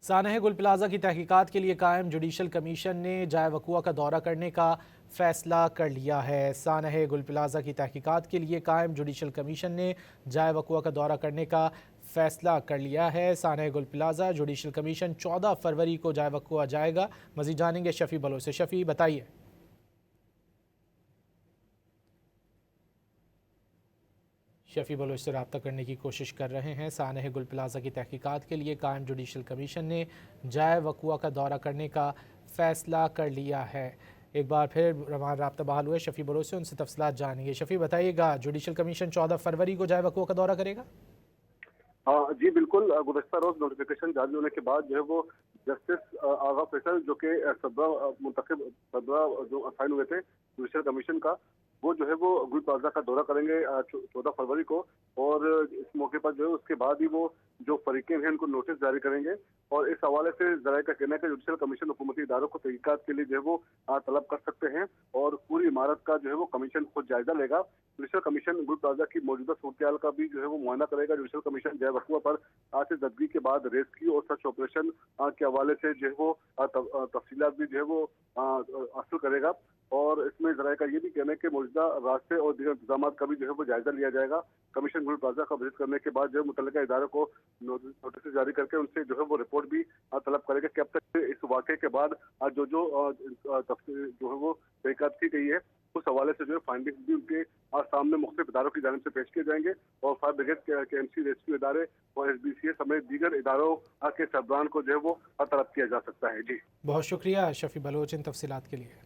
सानह गुल प्लाजा की तहकीकात के लिए कायम जुडिशल कमीशन ने जाए वकुआ का दौरा करने का फैसला कर लिया है। सानह गुल प्लाजा की तहकीकात के लिए कायम जुडिशल कमीशन ने जाए वकुआ का दौरा करने का फैसला कर लिया है। सानह गुल प्लाजा जुडिशल कमीशन 14 फरवरी को जाए वकुआ जाएगा। मजीद जानेंगे शफी बलोच से। शफी बताइए। शफी बलोच से रब्ता करने की कोशिश कर रहे हैं। सानह गुल प्लाजा की तहकीकात के लिए कायम जुडिशल कमीशन ने जाए वकुआ का दौरा करने का फैसला कर लिया है। एक बार फिर हमारा रब्ता बहाल हुए शफी बलोच से, उनसे तफसीलात जानेंगे। शफी बताइएगा, जुडिशल कमीशन 14 फरवरी को जाए वकुआ का दौरा करेगा? हाँ जी बिल्कुल। गुज़श्ता रोज नोटिफिकेशन जारी होने के बाद जो है वो जस्टिस आगा फैसल जो कि 17 जो असाइन हुए थे जुडिशल कमीशन का, वो जो है वो गुल प्लाजा का दौरा करेंगे 14 फरवरी को। और इस मौके पर जो है उसके बाद ही वो जो फरीकें हैं उनको नोटिस जारी करेंगे। और इस हवाले से जराये का कहना है कि जुडिशल कमीशन हुकूमती इदारों को तहकीकात के लिए जो है वो तलब कर सकते हैं और पूरी इमारत का जो है वो कमीशन खुद जायजा लेगा। जुडिशल कमीशन गुल प्लाजा की मौजूदा सूरत का भी जो है वो मुआयना करेगा। जुडिशल कमीशन जय वकुआ पर सिरदर्दगी के बाद रेस्क्यू और सर्च ऑपरेशन के हवाले से जो है वो तफसीलात भी जो है वो हासिल करेगा। और इसमें जराये का ये भी कहना है कि मौजूदा रास्ते और दीगर इंतजाम का भी जो है वो जायजा लिया जाएगा। कमीशन गुल प्लाजा का विजिट करने के बाद जो है मुतल्लिका इदारों को नोटिस जारी करके उनसे जो है वो रिपोर्ट भी तलब करेगा कि अब तक इस वाक़े के बाद जो जो जो है वो तहकीकात की गई है उस हवाले से जो है फाइंडिंग्स भी उनके सामने मुख्तलिफ इदारों की जानिब से पेश किए जाएंगे। और फायर ब्रिगेड के एमसी रेस्क्यू इदारे और SBCA समेत दीगर इदारों के सरबराहान को जो है वो तलब किया जा सकता है। जी बहुत शुक्रिया शफी बलोच इन तफसीलात के लिए।